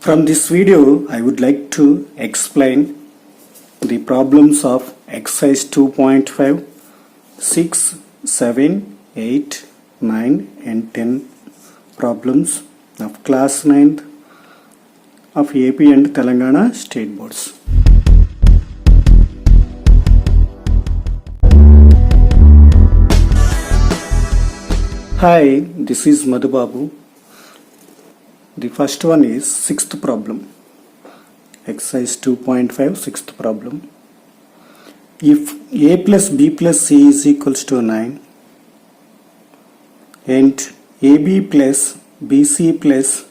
From this video, I would like to explain the problems of exercise 2.5, 6, 7, 8, 9 and 10 problems of class 9th of AP and Telangana state boards. Hi, this is Madhu Babu. The first one is sixth problem. Exercise 2.5, sixth problem. If a plus b plus c is equals to 9 and ab plus bc plus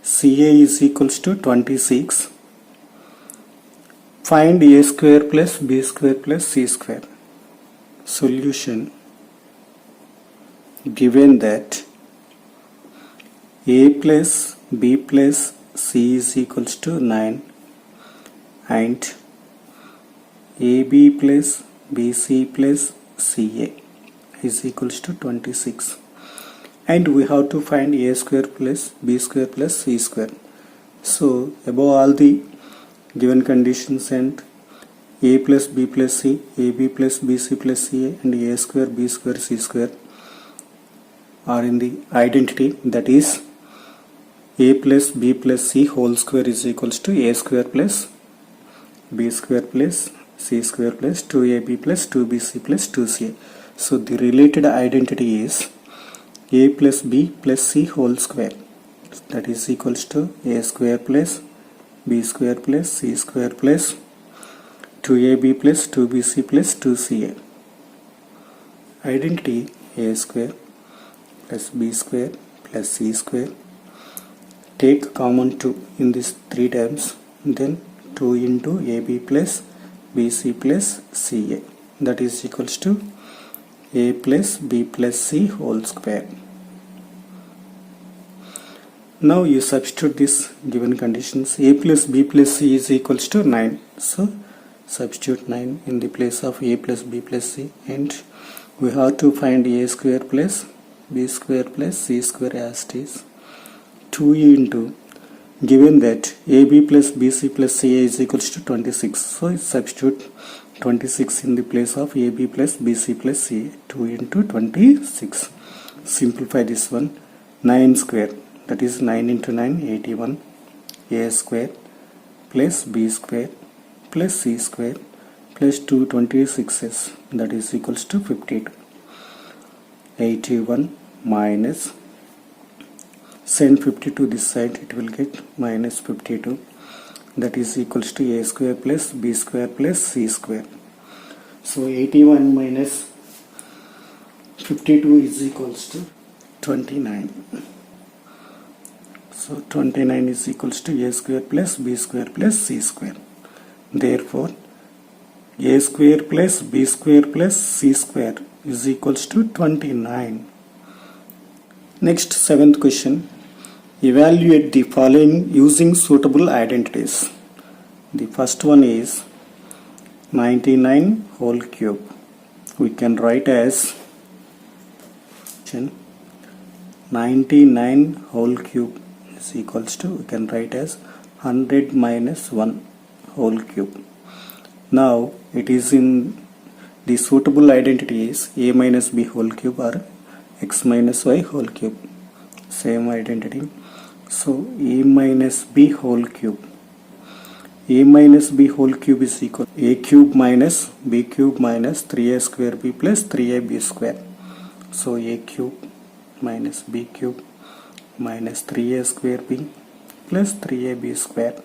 ca is equals to 26, find a square plus b square plus c square. Solution: given that a plus b plus c is equals to 9 and ab plus bc plus ca is equals to 26, and we have to find a square plus b square plus c square. So above all the given conditions and a plus b plus c, ab plus bc plus ca and a square b square c square are in the identity, that is a plus b plus c whole square is equals to a square plus b square plus c square plus 2ab plus 2bc plus 2ca. So the related identity is a plus b plus c whole square, that is equals to a square plus b square plus c square plus 2ab plus 2bc plus 2ca. Identity a square plus b square plus c square. Take common 2 in these three terms, then 2 into ab plus bc plus ca, that is equals to a plus b plus c whole square. Now you substitute this given conditions. A plus b plus c is equals to 9, so substitute 9 in the place of a plus b plus c, and we have to find a square plus b square plus c square as it is. 2 into, given that ab plus bc plus ca is equals to 26, so substitute 26 in the place of ab plus bc plus ca. 2 into 26. Simplify this one. 9 square, that is 9 into 9, 81. A square plus b square plus c square plus 2 26's, that is equals to 52. 81 minus, send 52 this side, it will get minus 52, that is equals to a square plus b square plus c square. So 81 minus 52 is equals to 29. So 29 is equals to a square plus b square plus c square. Therefore a square plus b square plus c square is equals to 29. Next, seventh question. Evaluate the following using suitable identities. The first one is 99 whole cube. We can write as 99 whole cube is equals to, we can write as 100 minus 1 whole cube. Now it is in the suitable identity is a minus b whole cube or x minus y whole cube. Same identity. So a minus b whole cube. A minus b whole cube is equal to a cube minus b cube minus 3a square b plus 3ab square. So a cube minus b cube minus 3a square b plus 3ab square.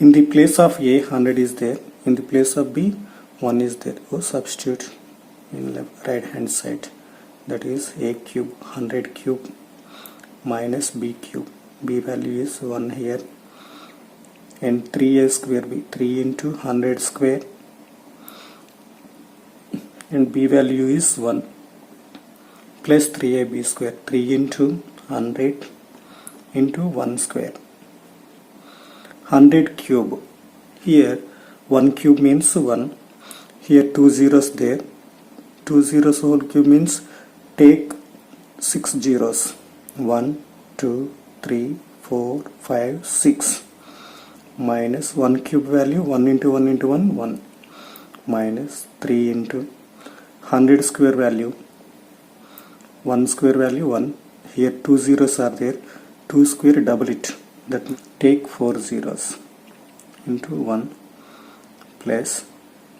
In the place of a, 100 is there. In the place of b, 1 is there. So substitute in left right hand side. That is a cube, 100 cube minus b cube. B value is 1 here. And 3a square b, 3 into 100 square. And b value is 1. Plus 3ab square, 3 into 100 into 1 square. 100 cube. Here 1 cube means 1. Here 2 zeros there. 2 zeros whole cube means take 6 zeros. 1, 2, 3, 4 5 6 minus 1 cube value 1 into 1 into 1 1 minus 3 into 100 square value 1 square value 1. Here 2 zeros are there, 2 square double it, that take 4 zeros into 1 plus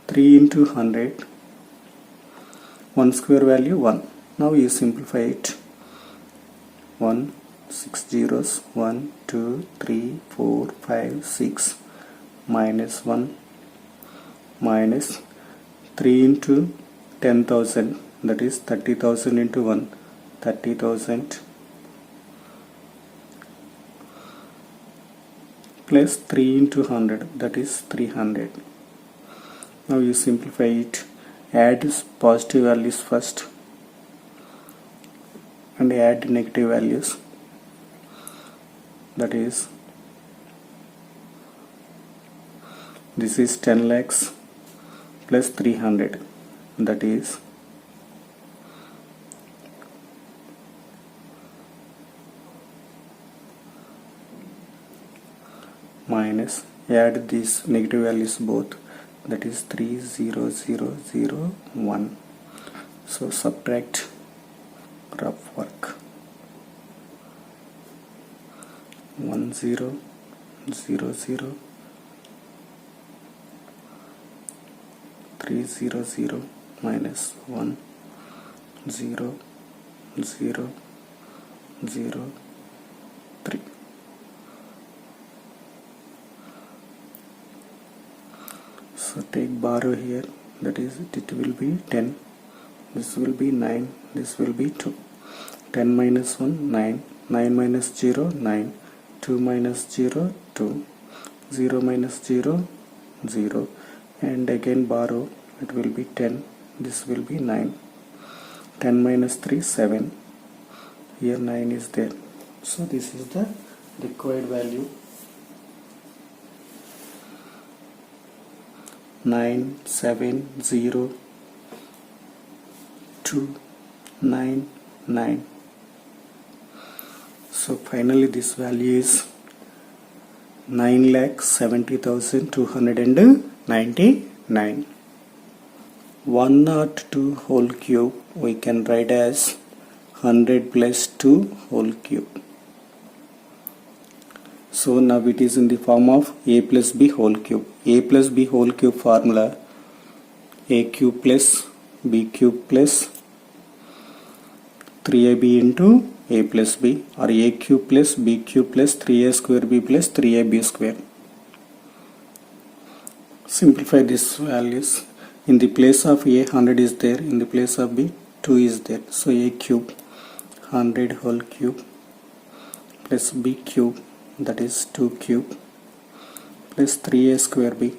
3 into 100, 1 square value 1. Now you simplify it. 1 6 zeros 1 2 3 4 5 6 minus 1 minus 3 into 10,000, that is 30,000 into 1 30,000 plus 3 into 100, that is 300. Now you simplify it, add positive values first and add negative values, that is this is 10 lakhs plus 300, that is minus, add these negative values both, that is 30001. So subtract, rough work, 1000 300 minus 10003. So take borrow here, that is it will be 10, this will be 9, this will be 2. 10 minus 1 9, 9 minus 0 9, 2 minus 0 2, 0 minus 0 0, and again borrow, it will be 10, this will be 9. 10 minus 3 7, here 9 is there. So this is the required value, 970,299. So finally this value is 9,70,299. 102 whole cube we can write as 100 plus 2 whole cube. So now it is in the form of a plus b whole cube. A plus b whole cube formula, a cube plus b cube plus 3ab into a plus b, or a cube plus b cube plus 3a square b plus 3ab square. Simplify these values. In the place of a 100 is there, in the place of b 2 is there. So a cube 100 whole cube plus b cube, that is 2 cube, plus 3a square b,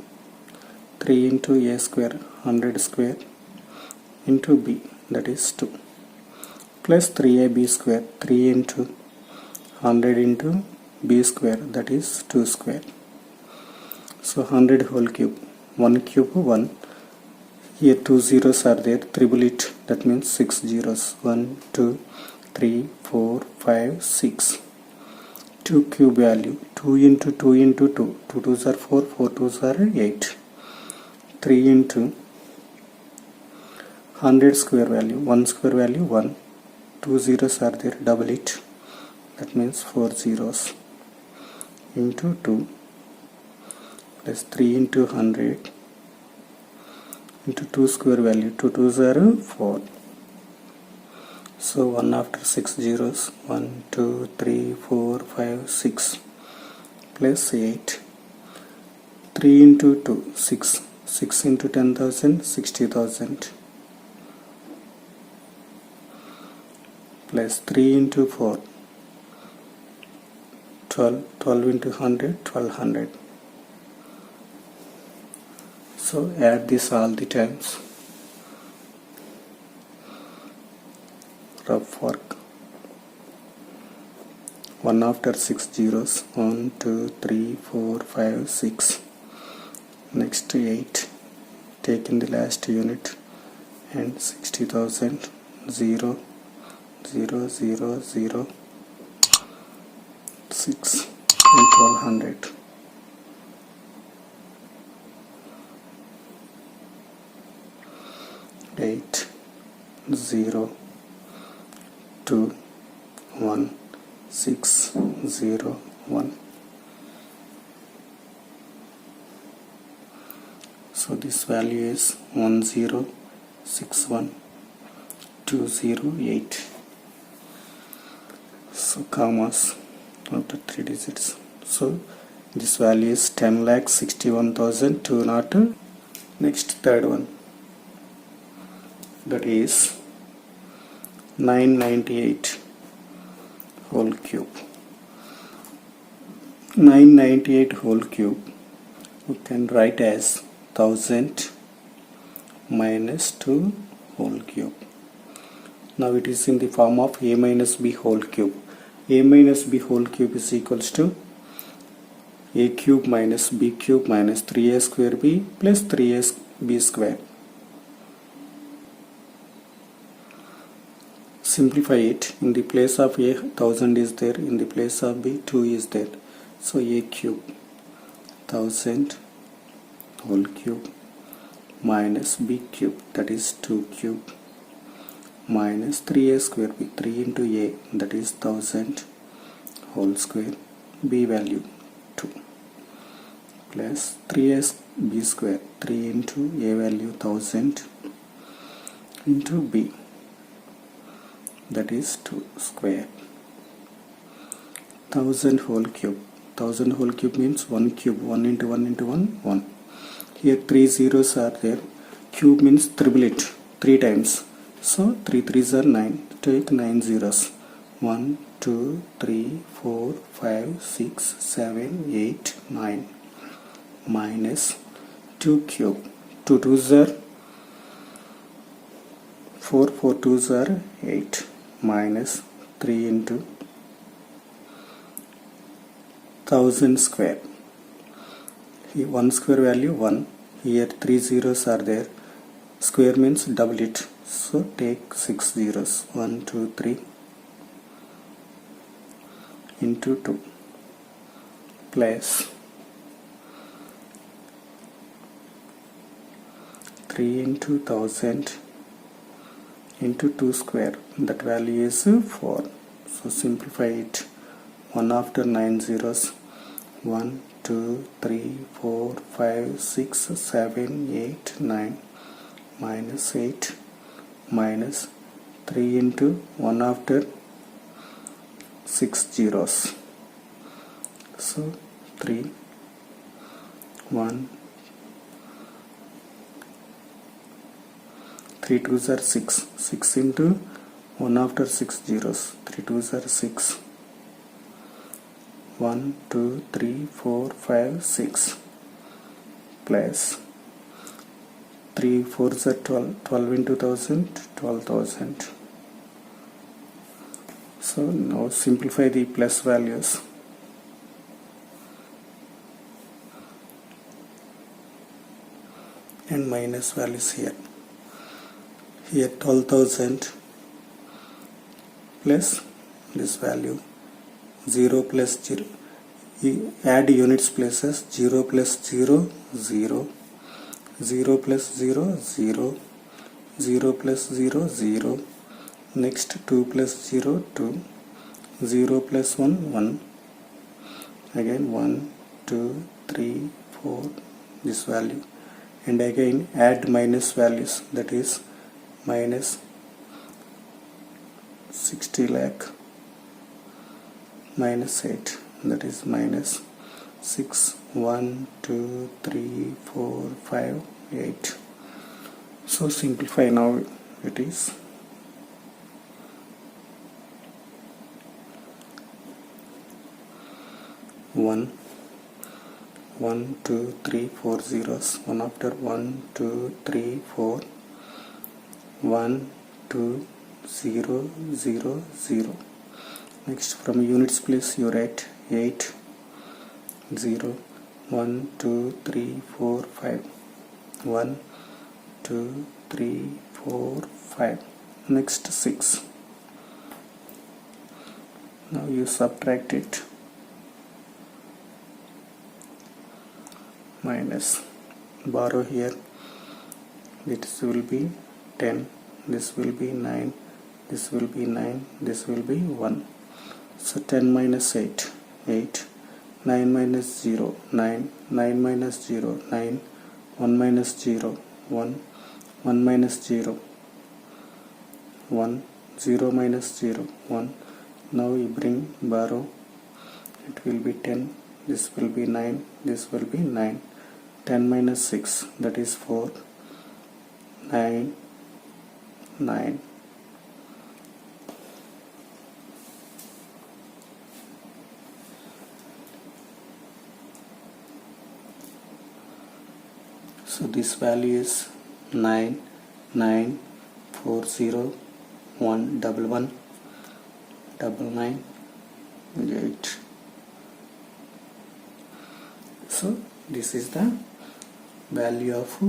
3 into a square 100 square into b, that is 2, plus 3ab square, 3 into 100 into b square, that is 2 square. So 100 whole cube, 1 cube 1, here 2 zeros are there, triple it, that means 6 zeros, 1 2 3 4 5 6. 2 cube value, 2 into 2 into 2, 2 2s are 4, 4 2s are 8. 3 into 100 square value, 1 square value 1, 2 zeros are there, double it, that means 4 zeros, into 2 plus 3 into 100 into 2 square value, 2 2s are 4. So 1 after 6 zeros, 1 2 3 4 5 6 plus 8, 3 into 2 6, 6 into 10,000 60,000 plus 3 into 4 12, 12 into 100 1200. So add this all the times, rough work. 1 after 6 zeros, 1 2 3 4 5 6, next 8, take in the last unit, and 60,000 0 0 0 0, 6 and 1200. 8 0 2 1 6 0 1. So this value is 1061208. So commas after 3 digits. So this value is 10,61,202. Next, third one, that is 998 whole cube. 998 whole cube we can write as 1000 minus 2 whole cube. Now it is in the form of a minus b whole cube. A minus b whole cube is equals to a cube minus b cube minus 3a square b plus 3ab square. Simplify it. In the place of a, 1000 is there. In the place of b, 2 is there. So a cube 1000 whole cube minus b cube, that is 2 cube, minus 3a square b, 3 into a, that is 1000 whole square, b value 2, plus 3ab square, 3 into a value 1000 into b, that is 2 square. 1000 whole cube. 1000 whole cube means 1 cube. 1 into 1 into 1, 1. Here 3 zeros are there. Cube means triple it 3 times. So 3 3s are 9. Take 9 zeros. 1, 2, 3, 4, 5, 6, 7, 8, 9. Minus 2 cube. 2 2s are 4, 4 2s are 8. Minus 3 into 1000 square. Here 1 square value 1. Here 3 zeros are there. Square means double it. So take 6 zeros. 1, 2, 3 into 2 plus 3 into 1000 into 2 square. That value is 4. So simplify it. 1 after 9 zeros. 1, 2, 3, 4, 5, 6, 7, 8, 9, minus 8, minus 3 into 1 after 6 zeros. So 3, 1, 3 2s are 6. 6 into 1 after 6 zeros. 3 2s are 6. 1, 2, 3, 4, 5, 6 plus 3 4s are 12. 12 into 1000, 12,000. So now simplify the plus values. And minus values here. Here 12,000 plus this value 0 plus 0. You add units places. 0 plus 0, 0. 0 plus 0, 0. 0 plus 0, 0. Next 2 plus 0, 2. 0 plus 1, 1. Again 1, 2, 3, 4. This value. And again add minus values. That is minus 60 lakh. Minus 8, that is minus 6, 1, 2, 3, 4, 5, 8. So simplify now. It is 1, 1, 2, 3, 4 zeros. 1 after 1, 2, 3, 4. 1, 2, 0, 0, 0. Next, from units place you write 8, 0, 1, 2, 3, 4, 5. 1, 2, 3, 4, 5. Next 6. Now you subtract it. minus, borrow here, this will be 10, this will be 9, this will be 9, this will be 1. So 10 minus 8, 8, 9 minus 0, 9, 9 minus 0, 9, 1 minus 0, 1, 1 minus 0, 1, 0 minus 0, 1. Now you bring borrow, it will be 10, this will be 9, this will be 9. 10 minus 6, that is 4, 9, 9. So this value is 9, 9, 4, 0, 1, 1, 1, 9, 8. So this is the value of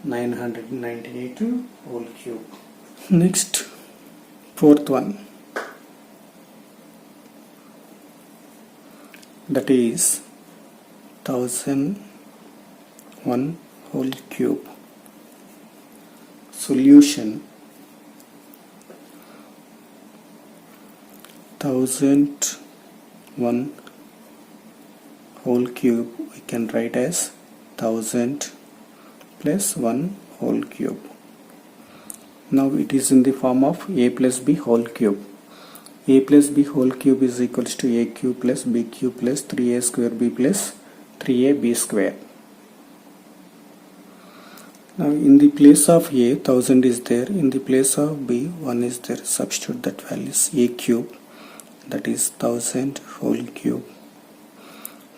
998 whole cube. Next, fourth one, that is 1001 whole cube. Solution: 1001 whole cube we can write as 1000 plus 1 whole cube. Now it is in the form of a plus b whole cube. A plus b whole cube is equals to a cube plus b cube plus 3a square b plus 3ab square. Now in the place of a, 1000 is there, in the place of b, 1 is there. Substitute that value is a cube, that is 1000 whole cube,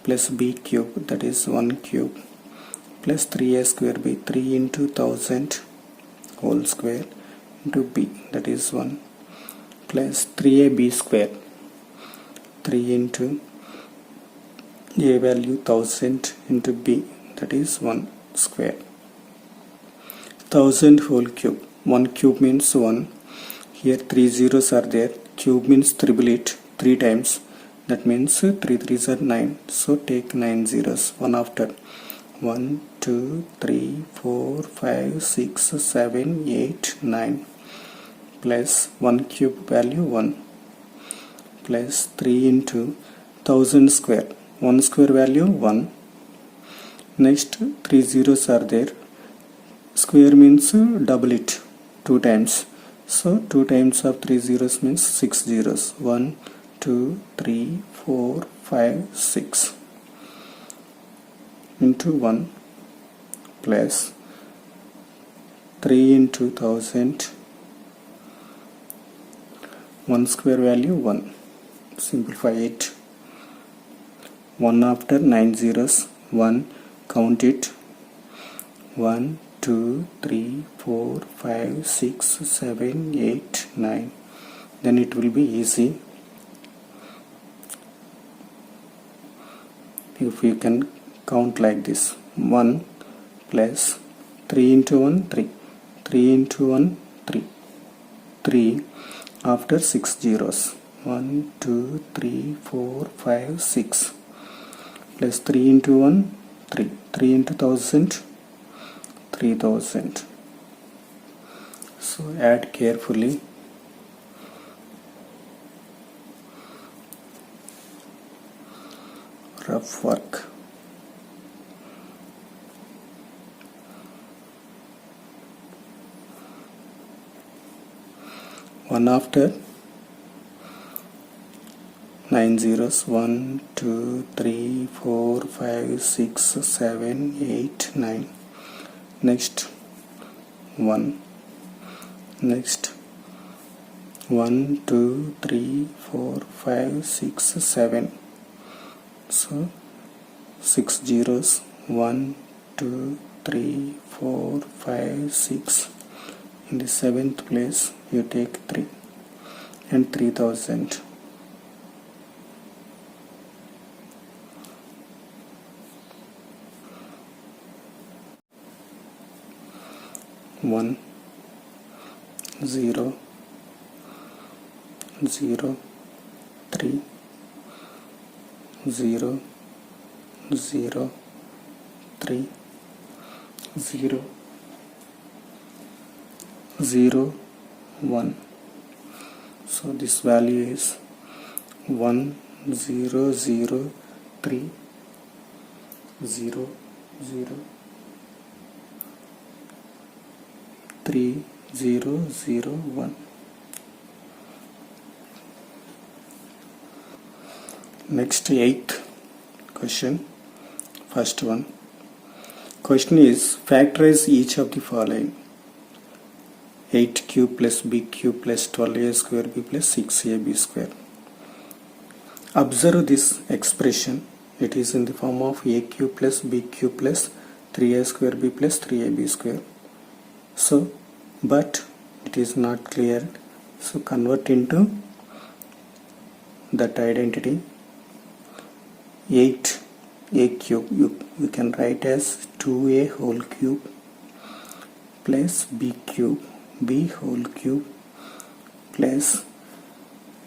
plus b cube, that is 1 cube, plus 3a square b, 3 into 1000 whole square into b, that is 1, plus 3ab square, 3 into a value 1000 into b, that is 1 square. 1000 whole cube, 1 cube means 1, here 3 zeros are there, cube means triple it 3 times, that means 3 3s are 9, so take 9 zeros, 1 after. 1, 2, 3, 4, 5, 6, 7, 8, 9, plus 1 cube value 1, plus 3 into 1000 square, 1 square value 1, next 3 zeros are there, square means double it 2 times, so 2 times of 3 zeros means 6 zeros, 1, 2, 3, 4, 5, 6 into 1 plus 3 into 1000, 1 square value 1, simplify it, 1 after 9 zeros, 1, count it, 1, 2, 3, 4, 5, 6, 7, 8, 9, then it will be easy. If you can count like this, 1 plus 3 into 1, 3, 3 into 1, 3, 3 after 6 zeros, 1, 2, 3, 4, 5, 6, plus 3 into 1, 3, 3 into 1000, 3000. So add carefully. Rough work. One after 9 zeros, 1, 2, 3, 4, 5, 6, 7, 8, 9. Next 1, next 1, 2, 3, 4, 5, 6, 7. So 6 zeros, 1, 2, 3, 4, 5, 6. In the 7th place you take 3 and 3000. One, 0, 0, 3, 0, 0, 3 0 0 1. So this value is 1 0 0 3 0 0 3 0 0 1. Next, eighth question. First one. Question is, factorize each of the following: 8 cube plus b cube plus 12a square b plus 6ab square. Observe this expression. It is in the form of a cube plus b cube plus 3a square b plus 3ab square. So, but it is not clear. So, convert into that identity. 8a cube you can write as 2a whole cube plus b cube b whole cube plus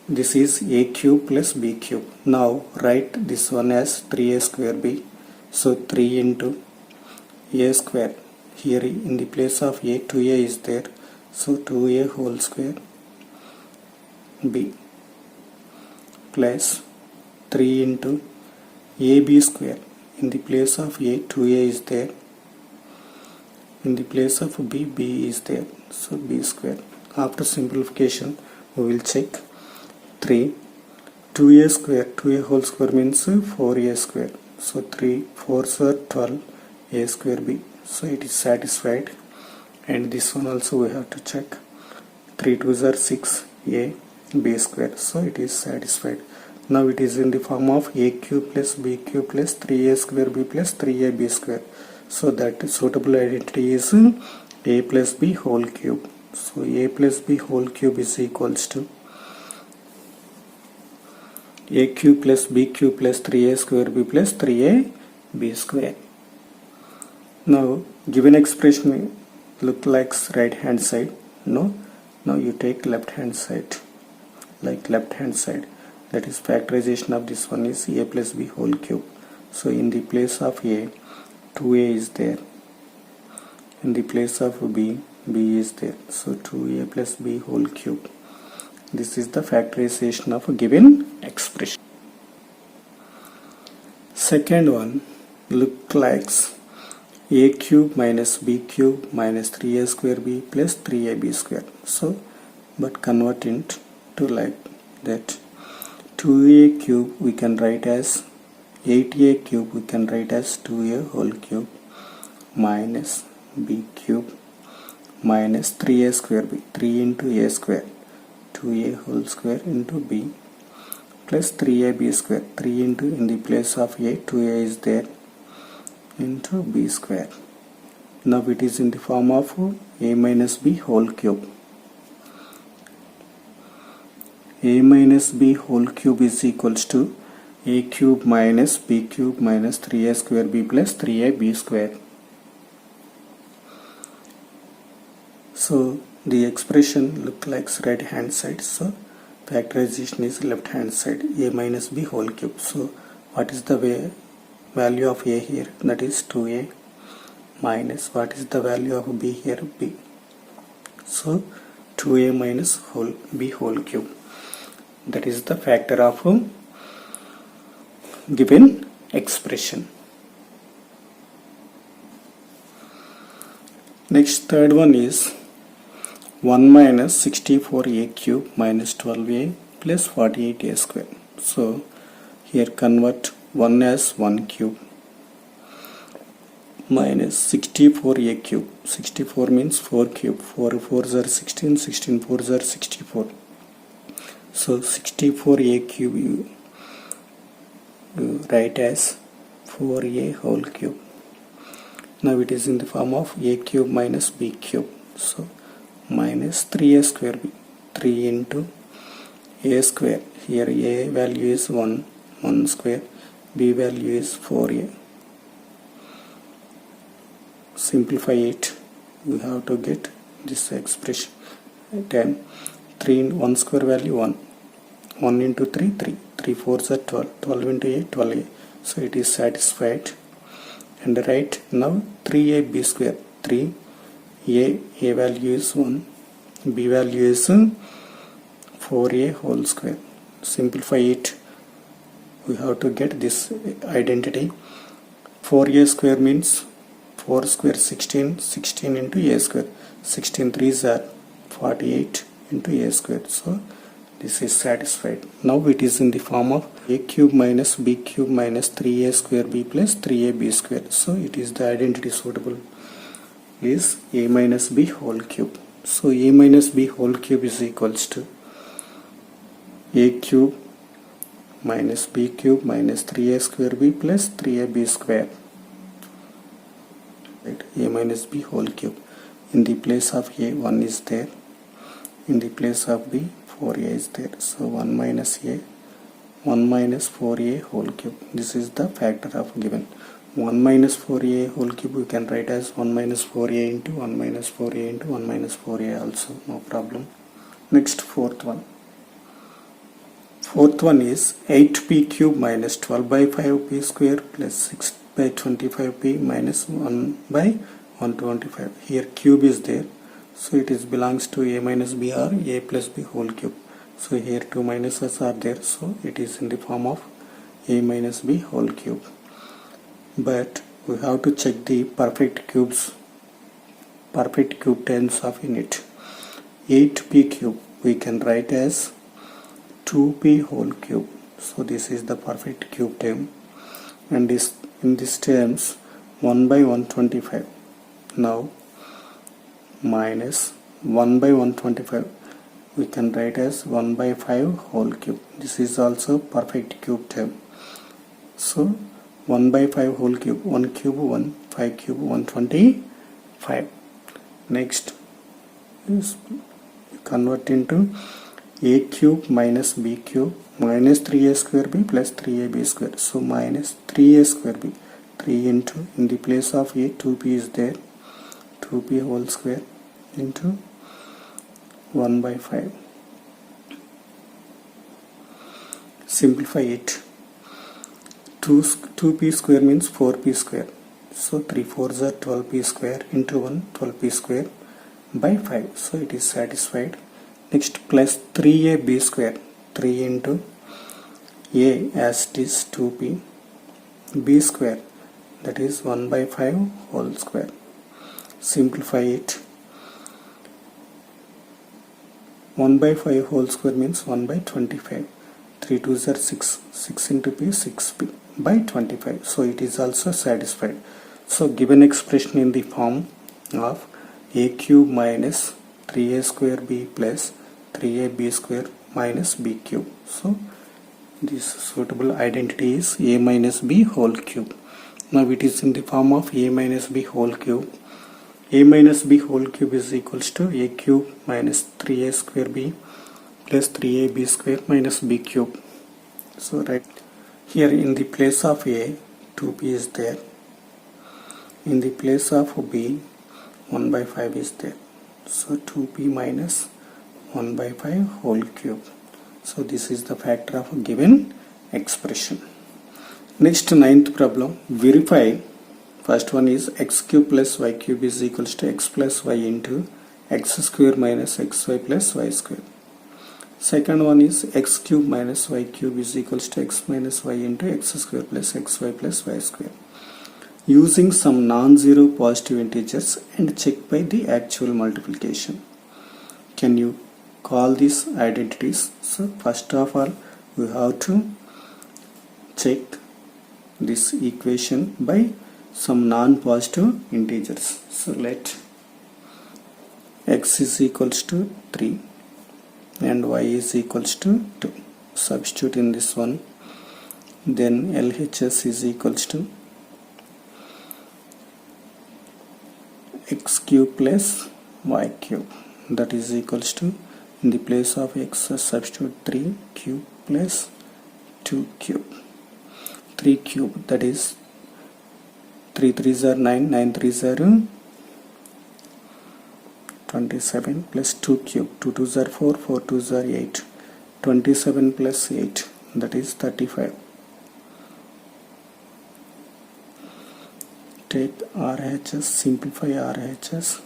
this is a cube plus b cube. Now write this one as 3a square b. So 3 into a square. Here in the place of a, 2a is there. So 2a whole square b plus 3 into ab square. In the place of a, 2a is there. In the place of b, b is there. So b square. After simplification, we will check 3. 2a square, 2a whole square means 4a square. So 3 4s are 12, a square b. So it is satisfied. And this one also we have to check. 3 2s are 6, a b square. So it is satisfied. Now it is in the form of a cube plus b cube plus 3a square b plus 3ab square. So that suitable identity is a plus b whole cube. So a plus b whole cube is equals to a cube plus b cube plus 3a square b plus 3ab square. Now given expression look like right hand side. No. Now you take left hand side. Like left hand side. That is factorization of this one is a plus b whole cube. So in the place of a, 2a is there. In the place of b, b is there. So 2a plus b whole cube. This is the factorization of a given expression. Second one look like a cube minus b cube minus 3a square b plus 3ab square. So but convert it to like that. 2a cube we can write as 8a cube we can write as 2a whole cube minus b cube minus 3a square b, 3 into a square, 2a whole square into b plus 3ab square, 3 into in the place of a, 2a is there into b square. Now it is in the form of a minus b whole cube. A minus b whole cube is equals to a cube minus b cube minus 3a square b plus 3ab square. So the expression look like right hand side. So factorization is left hand side. A minus b whole cube. So what is the value of a here? That is 2a minus what is the value of b here? B. So 2a minus b whole cube. That is the factor of given expression. Next, third one is 1 minus 64a cube minus 12a plus 48a square. So here convert 1 as 1 cube minus 64a cube. 64 means 4 cube. 4 4s are 16, 16 4s are 64. So 64a cube you write as 4a whole cube. Now it is in the form of a cube minus b cube. So minus 3a square b. 3 into a square. Here a value is 1 square. B value is 4a. Simplify it. We have to get this expression. 10. 3 in 1 square value 1. 1 into 3, 3. 3 4s are 12. 12 into a, 12a. So it is satisfied. and write now 3ab square. 3a value is 1, b value is 4a whole square. Simplify it, we have to get this identity. 4a square means 4 square 16, 16 into a square, 16 3s are 48 into a square. So this is satisfied. Now it is in the form of a cube minus b cube minus 3a square b plus 3ab square. So it is the identity suitable is a minus b whole cube. So a minus b whole cube is equals to a cube minus b cube minus 3a square b plus 3ab square. Right, a minus b whole cube. In the place of a, 1 is there. In the place of b, 4a is there. So 1 minus a, 1 minus 4a whole cube. This is the factor of given. 1 minus 4a whole cube we can write as 1 minus 4a into 1 minus 4a into 1 minus 4a also, no problem. Next, fourth one. Fourth one is 8p cube minus 12 by 5p square plus 6 by 25p minus 1 by 125. Here cube is there, so it is belongs to a minus b or a plus b whole cube. So here two minuses are there, so it is in the form of a minus b whole cube. But we have to check the perfect cube terms of unit. 8p cube we can write as 2p whole cube. So this is the perfect cube term, and this in these terms 1 by 125. Now minus 1 by 125 we can write as 1 by 5 whole cube. This is also perfect cube term. So 1 by 5 whole cube, 1 cube 1, 5 cube 125. Next is convert into a cube minus b cube minus 3a square b plus 3ab square. So minus 3a square b, 3 into, in the place of a, 2p is there, 2p whole square into 1 by 5. Simplify it. 2p square means 4p square. So 3 4s are 12p square into 1, 12p square by 5. So it is satisfied. Next, plus 3ab square. 3 into a as it is 2p, b square that is 1 by 5 whole square. Simplify it. 1 by 5 whole square means 1 by 25. 3 2s are 6. 6 into p, 6p by 25. So it is also satisfied. So given expression in the form of a cube minus 3a square b plus 3ab square minus b cube. So this suitable identity is a minus b whole cube. Now it is in the form of a minus b whole cube. A minus b whole cube is equals to a cube minus 3a square b plus 3ab square minus b cube. So right here in the place of a, 2p is there. In the place of b, 1 by 5 is there. So 2p minus 1 by 5 whole cube. So this is the factor of a given expression. Next, ninth problem. Verify. First one is x cube plus y cube is equals to x plus y into x square minus xy plus y square. Second one is x cube minus y cube is equals to x minus y into x square plus xy plus y square. Using some non-zero positive integers and check by the actual multiplication. Can you call these identities? So first of all we have to check this equation by some non-positive integers. So let x is equals to 3 and y is equals to 2. Substitute in this one. Then LHS is equals to x cube plus y cube, that is equals to, in the place of x substitute 3 cube plus 2 cube. 3 cube, that is 3 3s are 9, 9 3s are 27 plus 2 cube, 2 2s are 4, 4 2s are 8, 27 plus 8, that is 35. take RHS, simplify RHS,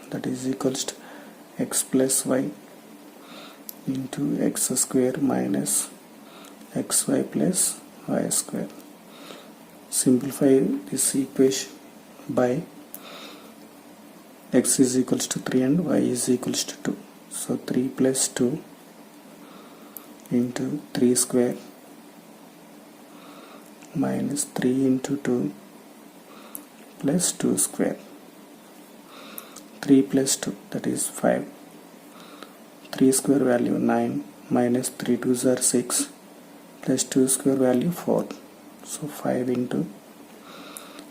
that is equals to x plus y into x square minus xy plus y square. Simplify this equation by x is equals to 3 and y is equals to 2. So 3 plus 2 into 3 square minus 3 into 2 plus 2 square. 3 plus 2, that is 5. 3 square value 9 minus 3 2s are 6 plus 2 square value 4. So 5 into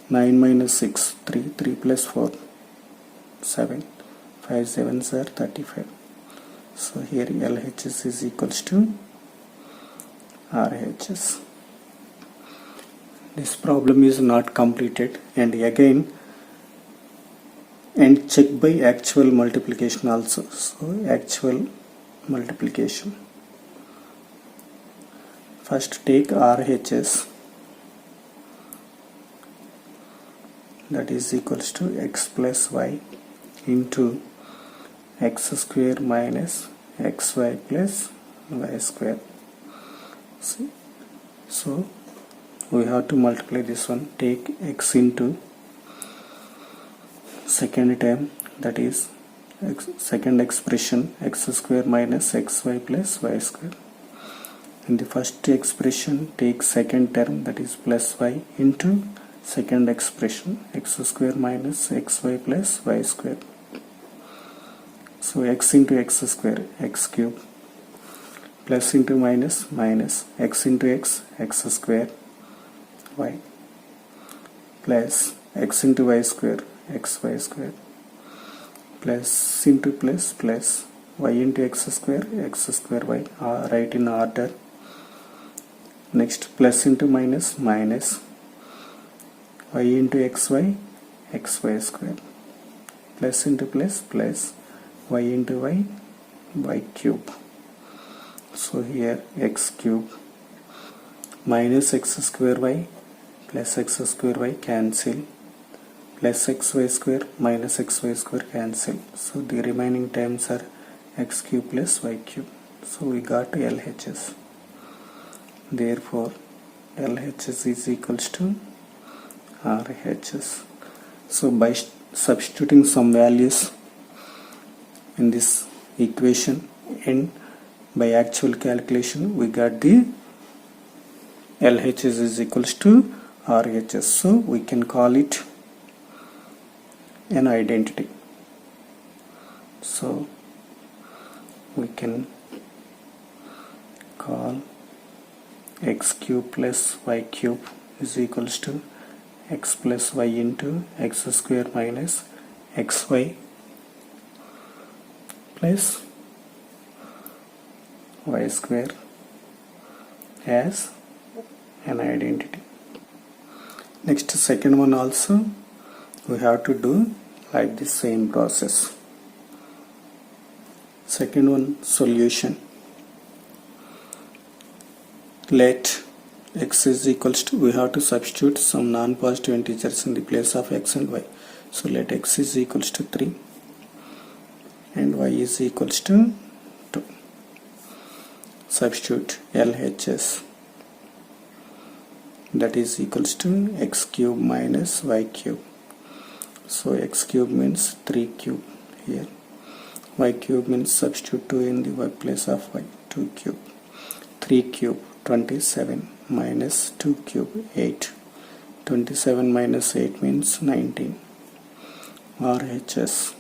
9 minus 6, 3 plus 4, 7. 5 7s are 35. So here LHS is equals to RHS. This problem is not completed, and again and check by actual multiplication also. So actual multiplication. First take RHS, that is equals to x plus y into x square minus xy plus y square. See? So we have to multiply this one. Take x into second term, that is second expression, x square minus xy plus y square. In the first expression, take second term, that is plus y into second expression, x square minus xy plus y square. So x into x square, x cube, plus into minus, minus x into x, x square, y, plus x into y square, xy square, plus into plus, plus y into x square y, right in order. Next plus into minus, minus y into xy square, plus into plus, plus y into y cube. So here x cube minus x square y plus x square y cancel, plus xy square minus xy square cancel. So the remaining terms are x cube plus y cube. So we got LHS. Therefore LHS is equals to RHS. So by substituting some values in this equation and by actual calculation, we got the LHS is equals to RHS. So we can call it an identity. So we can call x cube plus y cube is equals to x plus y into x square minus xy plus y square as an identity. Next, second one also we have to do like the same process. Second one, solution. Let x is equals to, we have to substitute some non-positive integers in the place of x and y. So let x is equals to 3 and y is equals to 2. Substitute LHS, that is equals to x cube minus y cube. So x cube means 3 cube here, y cube means substitute 2 in the y place of y, 2 cube, 3 cube 27 minus 2 cube 8, 27 minus 8 means 19. RHS,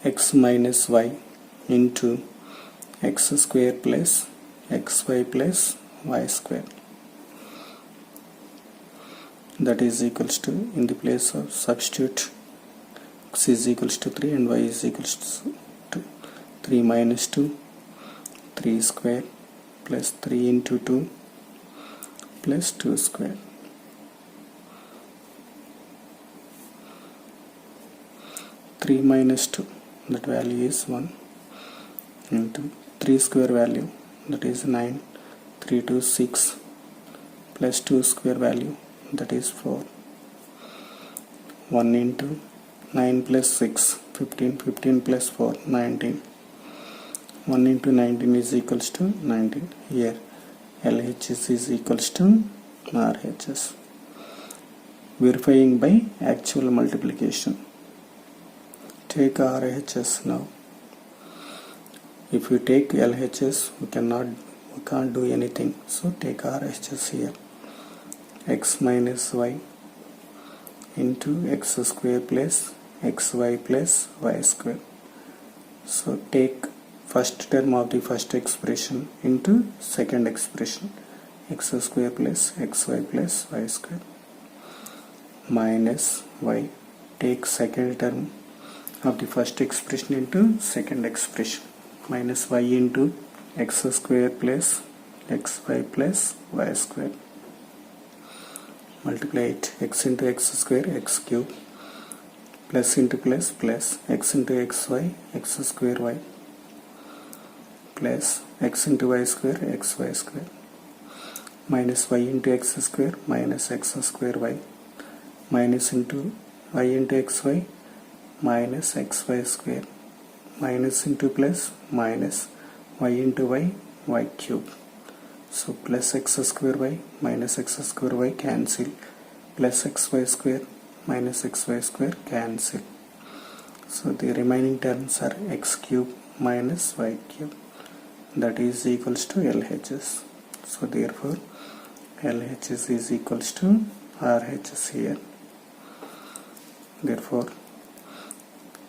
x minus y into x square plus xy plus y square, that is equals to, in the place of substitute x is equals to 3 and y is equals to 2. 3 minus 2, 3 square plus 3 into 2 plus 2 square. 3 minus 2, that value is 1, into 3 square value, that is 9, 3 to 6 plus 2 square value that is 4. 1 into 9 plus 6, 15. 15 plus 4, 19. 1 into 19 is equals to 19. Here LHS is equals to RHS. Verifying by actual multiplication. Take RHS now. If you take LHS, we can't do anything. So take RHS here. X minus y into x square plus xy plus y square. So take first term of the first expression into second expression. X square plus xy plus y square minus y. Take second term of the first expression into second expression. Minus y into x square plus xy plus y square. Multiply it. X into x square, x cube, plus into plus, plus x into xy, x square y, plus x into y square, xy square, minus y into x square, minus x square y, minus into y into xy, minus xy square, minus into plus, minus y into y, y cube. So plus x square y minus x square y cancel, plus xy square minus xy square cancel. So the remaining terms are x cube minus y cube, that is equals to LHS. So therefore LHS is equals to RHS here. Therefore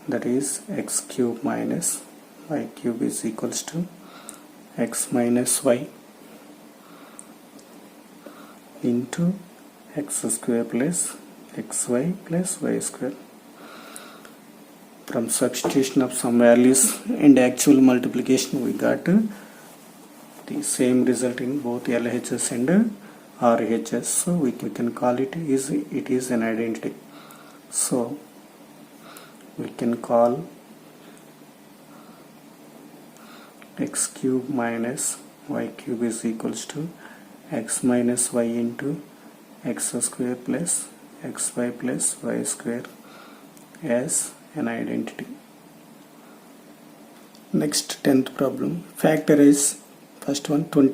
that is x cube minus y cube is equals to x minus y into x square plus xy plus y square. From substitution of some values and actual multiplication, we got the same result in both LHS and RHS. So we can call it is an identity. So we can call x cube minus y cube is equals to x minus y into x square plus xy plus y square as an identity. Next 10th problem. Factorize first one 20